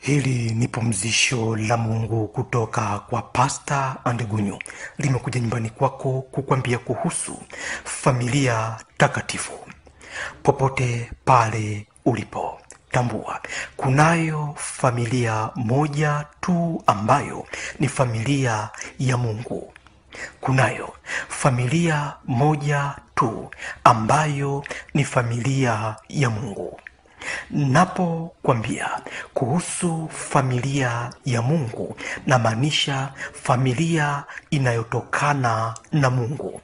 Hili ni pumzisho la Mungu kutoka kwa Pastor Andegunyu. Limekuja nyumbani kwako kukwambia kuhusu familia takatifu. Popote pale ulipo, tambua kunayo familia moja tu ambayo ni familia ya Mungu. Kunayo familia moja tu ambayo ni familia ya Mungu. Napokwambia kuhusu familia ya Mungu, namaanisha familia inayotokana na Mungu,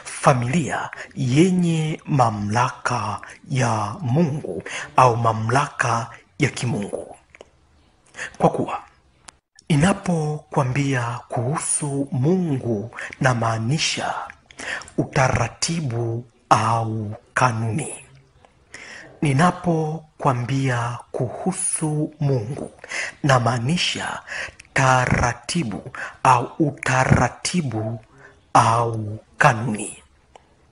familia yenye mamlaka ya Mungu au mamlaka ya kimungu. Kwa kuwa inapokwambia kuhusu Mungu, namaanisha utaratibu au kanuni. Ninapokwambia kuhusu Mungu, namaanisha taratibu au utaratibu au kanuni.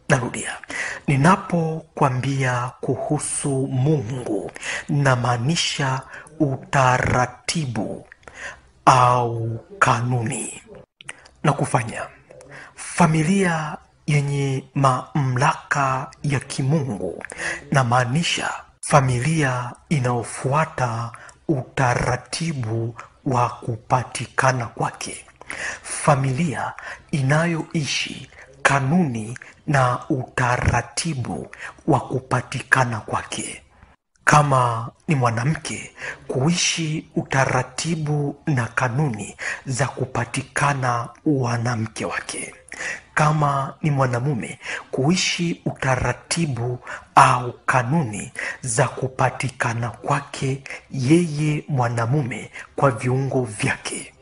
Narudia, ninapokwambia kuhusu Mungu, namaanisha utaratibu au kanuni. Na kufanya familia yenye mamlaka ya kimungu, na maanisha familia inayofuata utaratibu wa kupatikana kwake, familia inayoishi kanuni na utaratibu wa kupatikana kwake. Kama ni mwanamke, kuishi utaratibu na kanuni za kupatikana wanamke wake. Kama ni mwanamume, kuishi utaratibu au kanuni za kupatikana kwake yeye mwanamume kwa viungo vyake.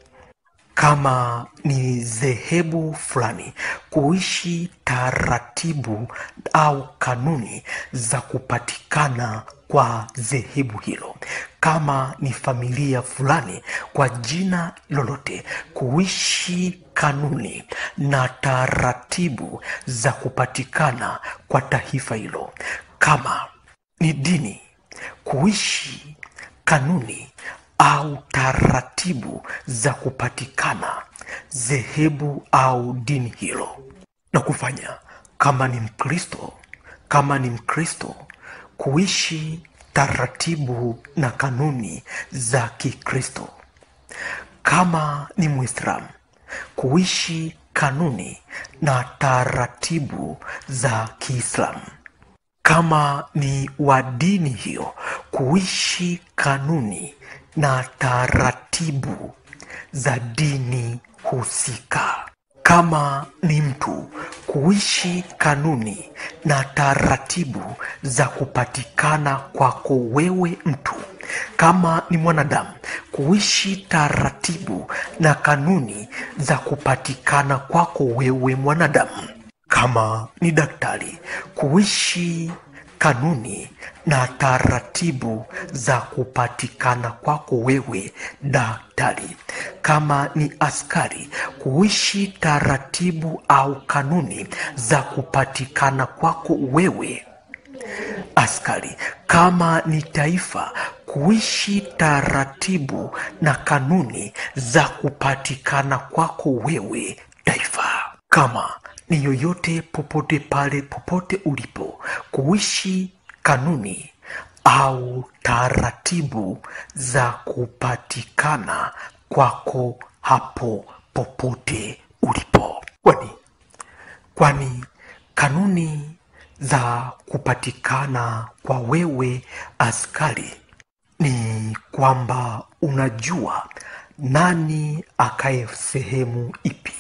Kama ni dhehebu fulani, kuishi taratibu au kanuni za kupatikana kwa dhehebu hilo. Kama ni familia fulani, kwa jina lolote, kuishi kanuni na taratibu za kupatikana kwa taifa hilo. Kama ni dini, kuishi kanuni au taratibu za kupatikana dhehebu au dini hilo. Na kufanya kama ni Mkristo, kuishi taratibu na kanuni za Kikristo. Kama ni Muislamu, kuishi kanuni na taratibu za Kiislamu. Kama ni wa dini hiyo, kuishi kanuni na taratibu za dini husika. Kama ni mtu, kuishi kanuni na taratibu za kupatikana kwako wewe mtu. Kama ni mwanadamu, kuishi taratibu na kanuni za kupatikana kwako wewe mwanadamu. Kama ni daktari, kuishi kanuni na taratibu za kupatikana kwako wewe daktari. Kama ni askari, kuishi taratibu au kanuni za kupatikana kwako wewe askari. Kama ni taifa, kuishi taratibu na kanuni za kupatikana kwako wewe taifa. Kama ni yoyote, popote pale, popote ulipo, kuishi kanuni au taratibu za kupatikana kwako hapo popote ulipo. Kwani kanuni za kupatikana kwa wewe askari ni kwamba unajua nani akae sehemu ipi,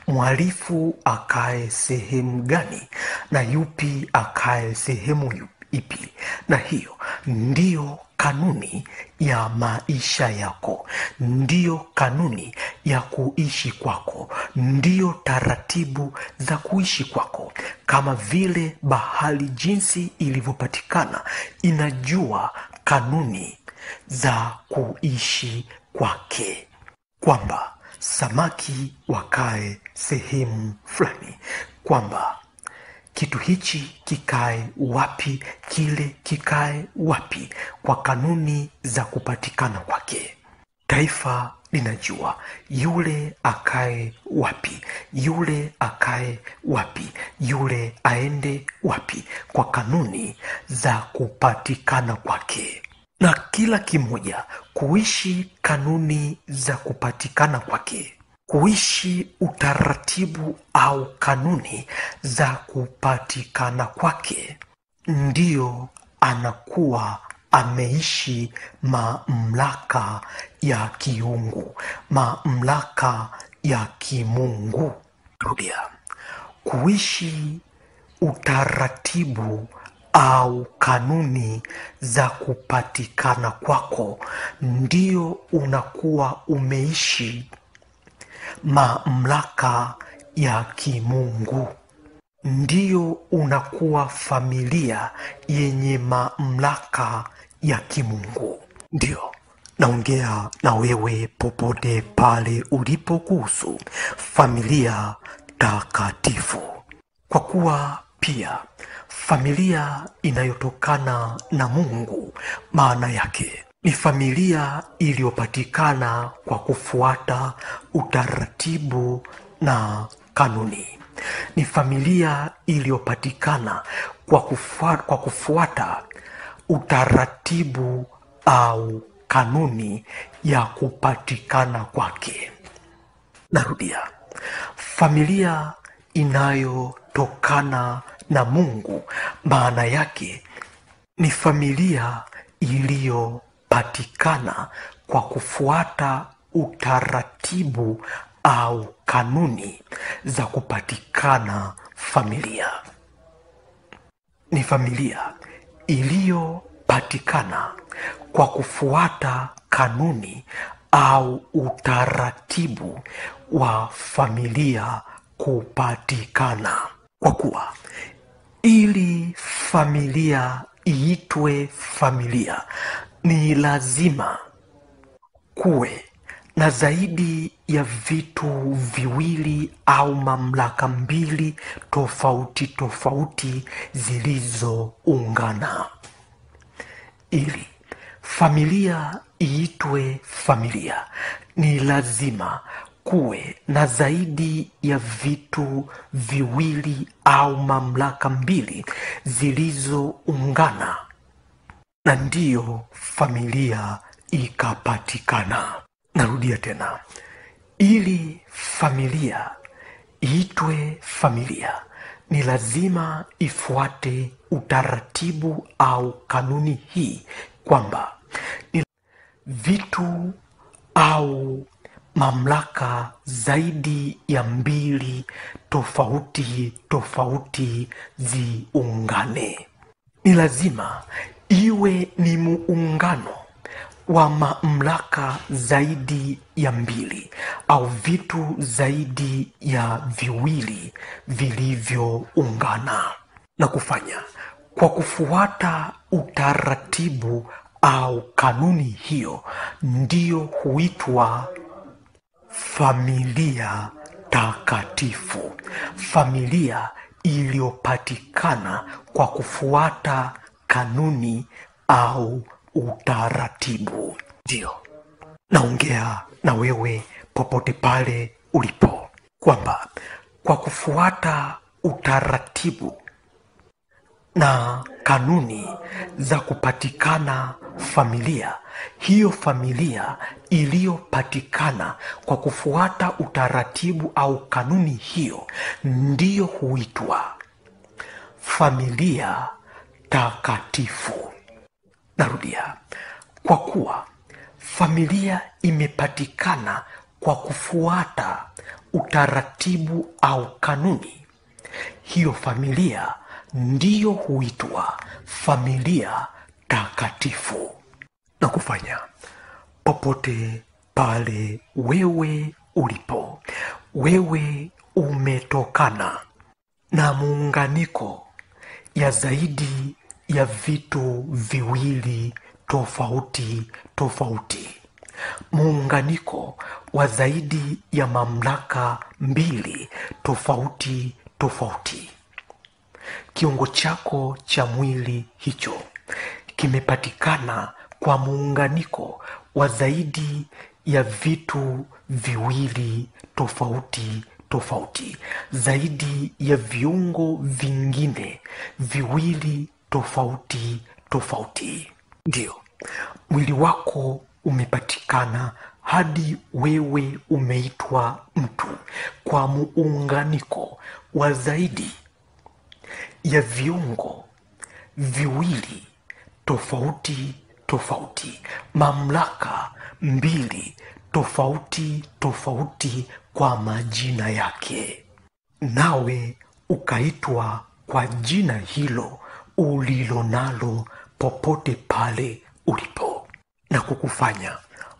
mhalifu akae sehemu gani, na yupi akae sehemu ipi. Na hiyo ndiyo kanuni ya maisha yako, ndiyo kanuni ya kuishi kwako, ndiyo taratibu za kuishi kwako. Kama vile bahari jinsi ilivyopatikana inajua kanuni za kuishi kwake, kwamba samaki wakae sehemu fulani, kwamba kitu hichi kikae wapi, kile kikae wapi, kwa kanuni za kupatikana kwake. Taifa linajua yule akae wapi, yule akae wapi, yule aende wapi, kwa kanuni za kupatikana kwake. Na kila kimoja kuishi kanuni za kupatikana kwake, kuishi utaratibu au kanuni za kupatikana kwake, ndiyo anakuwa ameishi mamlaka ya kiungu, mamlaka ya kimungu. Rudia, kuishi utaratibu au kanuni za kupatikana kwako, ndio unakuwa umeishi mamlaka ya kimungu, ndio unakuwa familia yenye mamlaka ya kimungu. Ndio naongea na wewe popote pale ulipo kuhusu familia takatifu, kwa kuwa pia familia inayotokana na Mungu, maana yake ni familia iliyopatikana kwa kufuata utaratibu na kanuni. Ni familia iliyopatikana kwa kufuata utaratibu au kanuni ya kupatikana kwake. Narudia, familia inayotokana na Mungu, maana yake ni familia iliyopatikana kwa kufuata utaratibu au kanuni za kupatikana familia. Ni familia iliyopatikana kwa kufuata kanuni au utaratibu wa familia kupatikana. Kwa kuwa ili familia iitwe familia, ni lazima kuwe na zaidi ya vitu viwili au mamlaka mbili tofauti tofauti zilizoungana. Ili familia iitwe familia, ni lazima kuwe na zaidi ya vitu viwili au mamlaka mbili zilizoungana, na ndiyo familia ikapatikana. Narudia tena, ili familia iitwe familia, ni lazima ifuate utaratibu au kanuni hii, kwamba ni vitu au mamlaka zaidi ya mbili tofauti tofauti ziungane. Ni lazima iwe ni muungano wa mamlaka zaidi ya mbili au vitu zaidi ya viwili vilivyoungana na kufanya kwa kufuata utaratibu au kanuni hiyo, ndiyo huitwa familia takatifu, familia iliyopatikana kwa kufuata kanuni au utaratibu. Ndio naongea na wewe popote pale ulipo, kwamba kwa kufuata utaratibu na kanuni za kupatikana familia, hiyo familia iliyopatikana kwa kufuata utaratibu au kanuni hiyo, ndiyo huitwa familia takatifu. Narudia, kwa kuwa familia imepatikana kwa kufuata utaratibu au kanuni, hiyo familia ndiyo huitwa familia takatifu. Na kufanya popote pale wewe ulipo, wewe umetokana na muunganiko ya zaidi ya vitu viwili tofauti tofauti, muunganiko wa zaidi ya mamlaka mbili tofauti tofauti. kiungo chako cha mwili hicho kimepatikana kwa muunganiko wa zaidi ya vitu viwili tofauti tofauti, zaidi ya viungo vingine viwili tofauti tofauti. Ndio, mwili wako umepatikana hadi wewe umeitwa mtu kwa muunganiko wa zaidi ya viungo viwili tofauti tofauti, mamlaka mbili tofauti tofauti kwa majina yake, nawe ukaitwa kwa jina hilo ulilo nalo popote pale ulipo, na kukufanya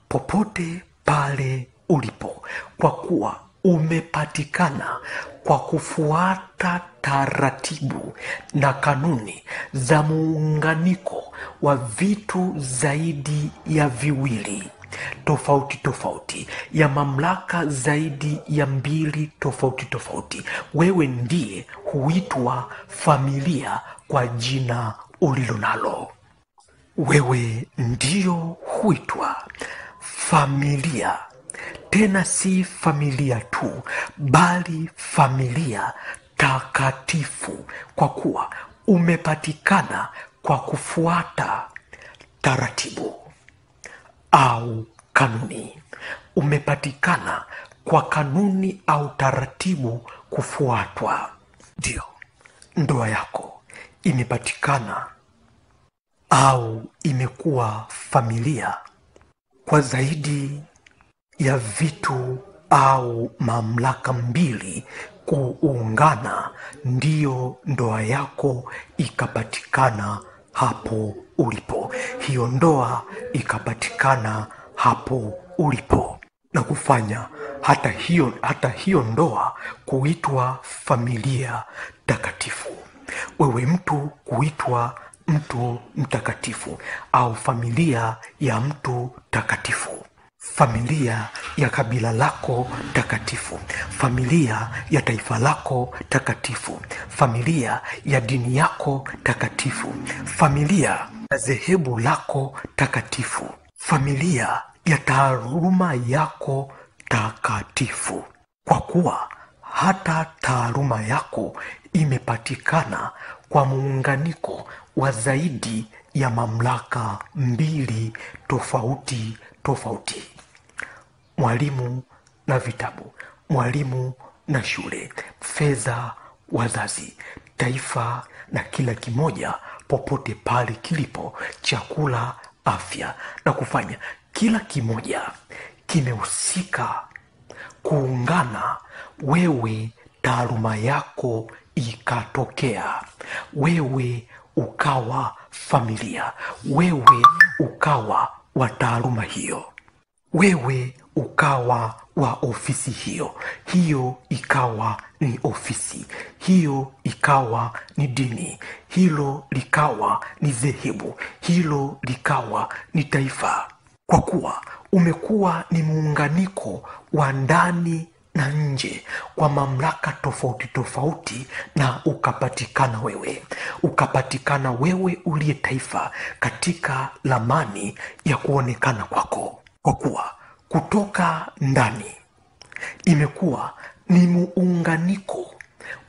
popote pale ulipo, kwa kuwa umepatikana kwa kufuata taratibu na kanuni za muunganiko wa vitu zaidi ya viwili tofauti tofauti, ya mamlaka zaidi ya mbili tofauti tofauti. Wewe ndiye huitwa familia kwa jina ulilo nalo. Wewe ndio huitwa familia, tena si familia tu, bali familia takatifu, kwa kuwa umepatikana kwa kufuata taratibu au kanuni. Umepatikana kwa kanuni au taratibu kufuatwa. Ndio, ndoa yako imepatikana au imekuwa familia kwa zaidi ya vitu au mamlaka mbili kuungana, ndiyo ndoa yako ikapatikana hapo ulipo. Hiyo ndoa ikapatikana hapo ulipo, na kufanya hata hiyo ndoa kuitwa familia takatifu. Wewe mtu kuitwa mtu mtakatifu, au familia ya mtu takatifu, familia ya kabila lako takatifu, familia ya taifa lako takatifu, familia ya dini yako takatifu, familia ya dhehebu lako takatifu, familia ya taaluma yako takatifu, kwa kuwa hata taaluma yako imepatikana kwa muunganiko wa zaidi ya mamlaka mbili tofauti tofauti: mwalimu na vitabu, mwalimu na shule, fedha, wazazi, taifa na kila kimoja popote pale kilipo, chakula, afya, na kufanya kila kimoja kimehusika kuungana. Wewe taaluma yako ikatokea, wewe ukawa familia, wewe ukawa wa taaluma hiyo, wewe ukawa wa ofisi hiyo, hiyo ikawa ni ofisi, hiyo ikawa ni dini, hilo likawa ni dhehebu, hilo likawa ni taifa, kwa kuwa umekuwa ni muunganiko wa ndani na nje kwa mamlaka tofauti tofauti, na ukapatikana wewe uliye taifa katika lamani ya kuonekana kwako, kwa kuwa kutoka ndani imekuwa ni muunganiko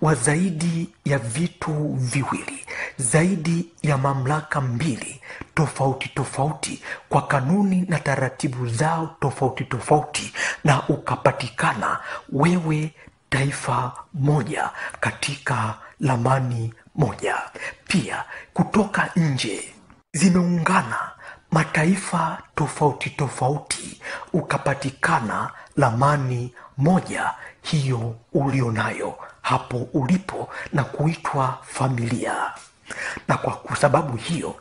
wa zaidi ya vitu viwili, zaidi ya mamlaka mbili tofauti tofauti kwa kanuni na taratibu zao tofauti tofauti, na ukapatikana wewe taifa moja katika lamani moja. Pia kutoka nje zimeungana mataifa tofauti tofauti, ukapatikana lamani moja, hiyo ulionayo hapo ulipo, na kuitwa familia. Na kwa sababu hiyo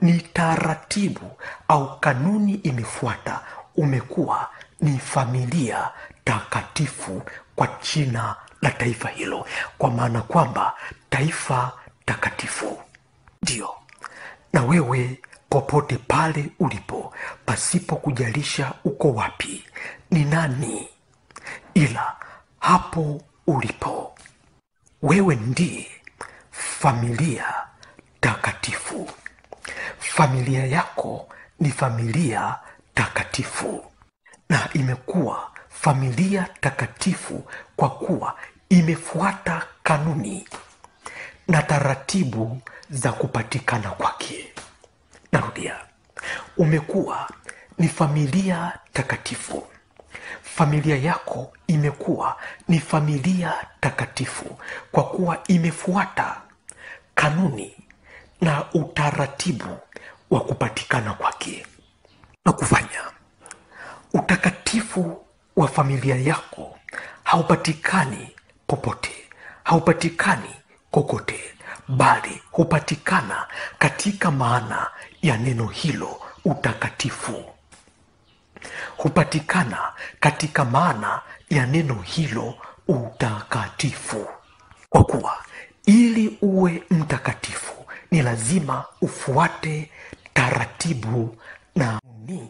ni taratibu au kanuni imefuata, umekuwa ni familia takatifu kwa jina la taifa hilo, kwa maana kwamba taifa takatifu. Ndio, na wewe popote pale ulipo, pasipo kujalisha uko wapi, ni nani, ila hapo ulipo wewe ndiye familia takatifu. Familia yako ni familia takatifu, na imekuwa familia takatifu kwa kuwa imefuata kanuni na taratibu za kupatikana kwake. Narudia, umekuwa ni familia takatifu. Familia yako imekuwa ni familia takatifu kwa kuwa imefuata kanuni na utaratibu wa kupatikana kwake. Na kufanya utakatifu wa familia yako haupatikani popote, haupatikani kokote, bali hupatikana katika maana ya neno hilo utakatifu. Hupatikana katika maana ya neno hilo utakatifu. Kwa kuwa ili uwe mtakatifu ni lazima ufuate taratibu na ni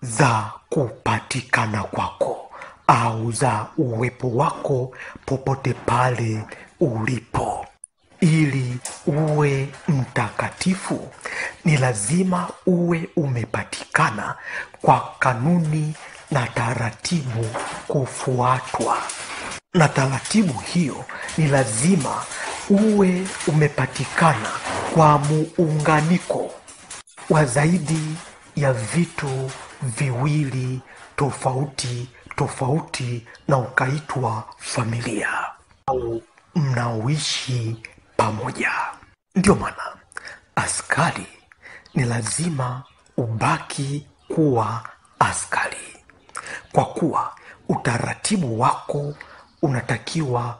za kupatikana kwako au za uwepo wako popote pale ulipo. Ili uwe mtakatifu ni lazima uwe umepatikana kwa kanuni na taratibu kufuatwa, na taratibu hiyo ni lazima uwe umepatikana kwa muunganiko wa zaidi ya vitu viwili tofauti na ukaitwa familia au mnaoishi pamoja. Ndio maana askari ni lazima ubaki kuwa askari, kwa kuwa utaratibu wako unatakiwa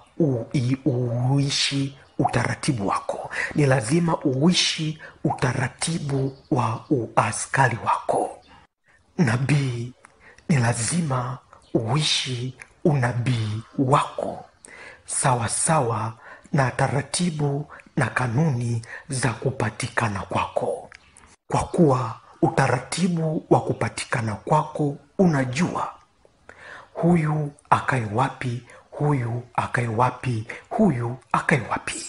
uishi utaratibu wako. Ni lazima uishi utaratibu wa uaskari wako. Nabii ni lazima uishi unabii wako sawa sawa na taratibu na kanuni za kupatikana kwako, kwa kuwa utaratibu wa kupatikana kwako unajua huyu akae wapi, huyu akae wapi, huyu akae wapi.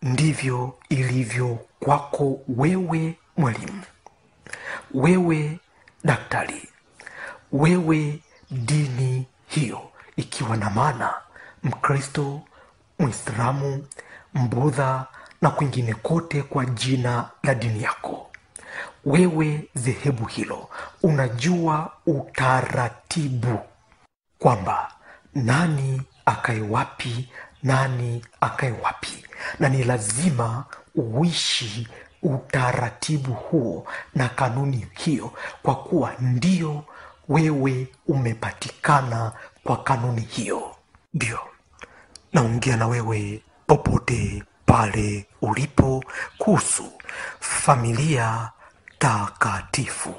Ndivyo ilivyo kwako wewe mwalimu, wewe daktari, wewe dini hiyo, ikiwa na maana Mkristo, Muislamu, Mbudha na kwingine kote kwa jina la dini yako. Wewe dhehebu hilo unajua utaratibu kwamba nani akae wapi, nani akae wapi, na ni lazima uishi utaratibu huo na kanuni hiyo, kwa kuwa ndio wewe umepatikana kwa kanuni hiyo. Ndio naongea na wewe popote pale ulipo kuhusu familia takatifu,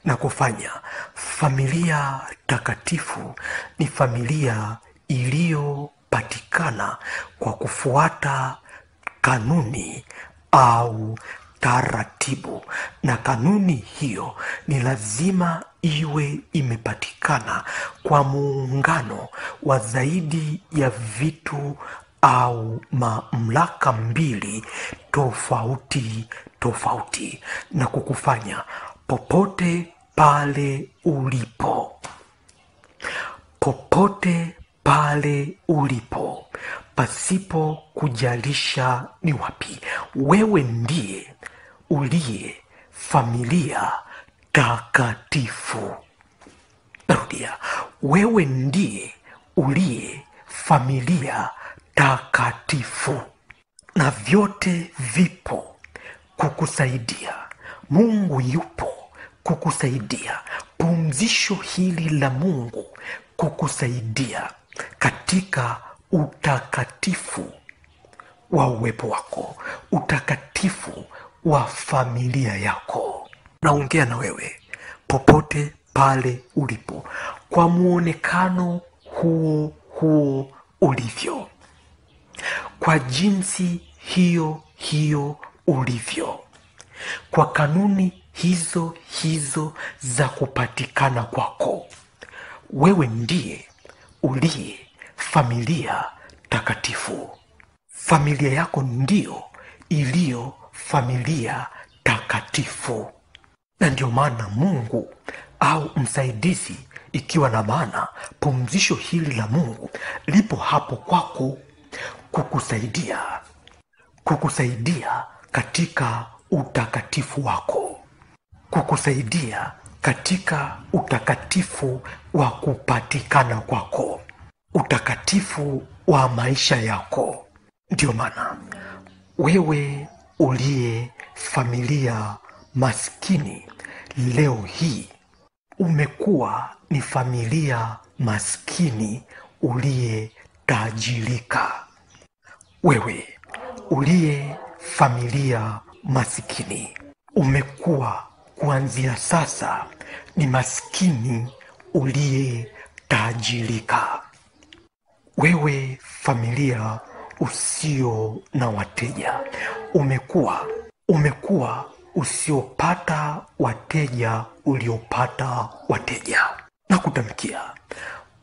na kufanya familia takatifu ni familia iliyopatikana kwa kufuata kanuni au taratibu, na kanuni hiyo ni lazima iwe imepatikana kwa muungano wa zaidi ya vitu au mamlaka mbili tofauti, na kukufanya popote pale ulipo, pasipo kujalisha ni wapi, wewe ndiye uliye familia takatifu. Narudia, wewe ndiye uliye familia takatifu, na vyote vipo kukusaidia. Mungu yupo kukusaidia, pumzisho hili la Mungu kukusaidia katika utakatifu wa uwepo wako, utakatifu wa familia yako. Naongea na wewe popote pale ulipo kwa muonekano huo ulivyo, kwa jinsi hiyo ulivyo, kwa kanuni hizo za kupatikana kwako. Wewe ndiye uliye familia takatifu. Familia yako ndio iliyo familia takatifu, na ndio maana Mungu au msaidizi, ikiwa na maana pumzisho hili la Mungu lipo hapo kwako kukusaidia katika utakatifu wako, kukusaidia katika utakatifu wa kupatikana kwako, utakatifu wa maisha yako. Ndio maana wewe uliye familia maskini leo hii umekuwa ni familia maskini uliye tajirika. Wewe uliye familia maskini umekuwa kuanzia sasa ni maskini uliye tajirika. Wewe familia usio na wateja umekuwa usiopata wateja uliopata wateja. Na kutamkia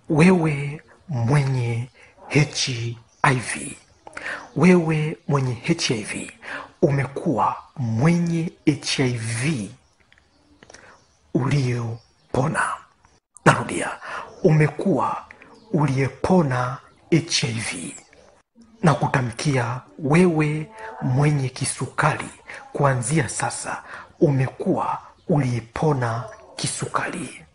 wewe mwenye HIV, wewe mwenye HIV umekuwa mwenye HIV uliopona. Narudia, umekuwa uliyepona HIV. Na kutamkia wewe mwenye kisukari, kuanzia sasa umekuwa uliyepona kisukari.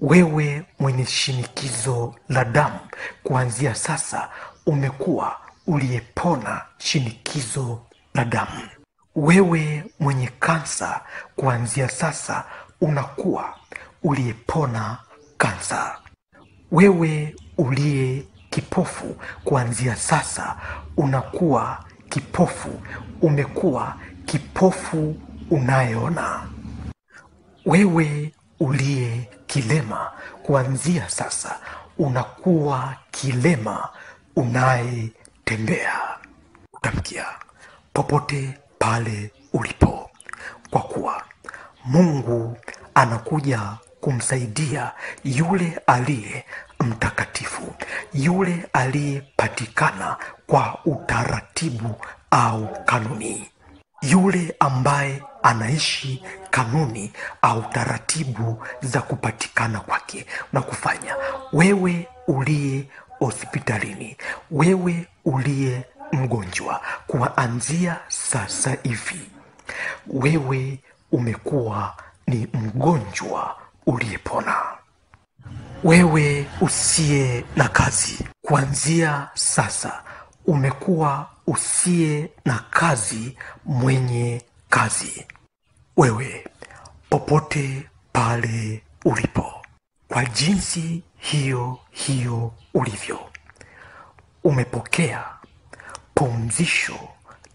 Wewe mwenye shinikizo la damu, kuanzia sasa umekuwa uliyepona shinikizo la damu. Wewe mwenye kansa, kuanzia sasa unakuwa uliyepona kansa. Wewe uliye kipofu, kuanzia sasa unakuwa kipofu, umekuwa kipofu unayeona. Wewe uliye kilema, kuanzia sasa unakuwa kilema unayetembea. Utamkia popote pale ulipo, kwa kuwa Mungu anakuja kumsaidia yule aliye mtakatifu, yule aliyepatikana kwa utaratibu au kanuni, yule ambaye anaishi kanuni au taratibu za kupatikana kwake na kufanya. Wewe uliye hospitalini, wewe uliye mgonjwa, kuanzia sasa hivi wewe umekuwa ni mgonjwa uliyepona. Wewe usiye na kazi, kuanzia sasa umekuwa usiye na kazi mwenye kazi. Wewe popote pale ulipo, kwa jinsi hiyo hiyo ulivyo, umepokea pumzisho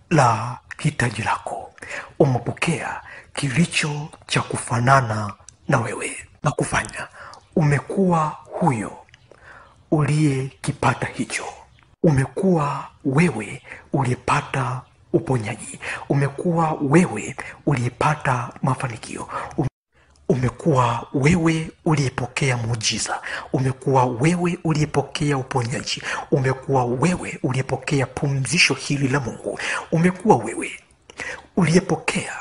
la hitaji lako. Umepokea kilicho cha kufanana na wewe na kufanya. Umekuwa huyo uliyekipata hicho. Umekuwa wewe uliyepata uponyaji. Umekuwa wewe uliyepata mafanikio. Umekuwa wewe uliyepokea muujiza. Umekuwa wewe uliyepokea uponyaji. Umekuwa wewe uliyepokea pumzisho hili la Mungu. Umekuwa wewe uliyepokea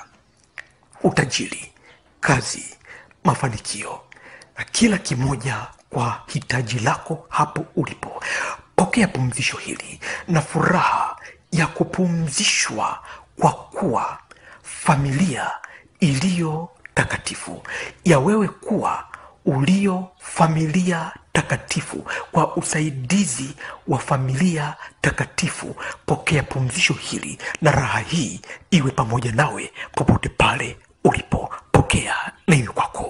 utajiri, kazi, mafanikio, na kila kimoja kwa hitaji lako hapo ulipo. Pokea pumzisho hili na furaha ya kupumzishwa, kwa kuwa familia iliyo takatifu, ya wewe kuwa ulio familia takatifu, kwa usaidizi wa familia takatifu. Pokea pumzisho hili na raha hii iwe pamoja nawe popote pale ulipo. Pokea na iwe kwako.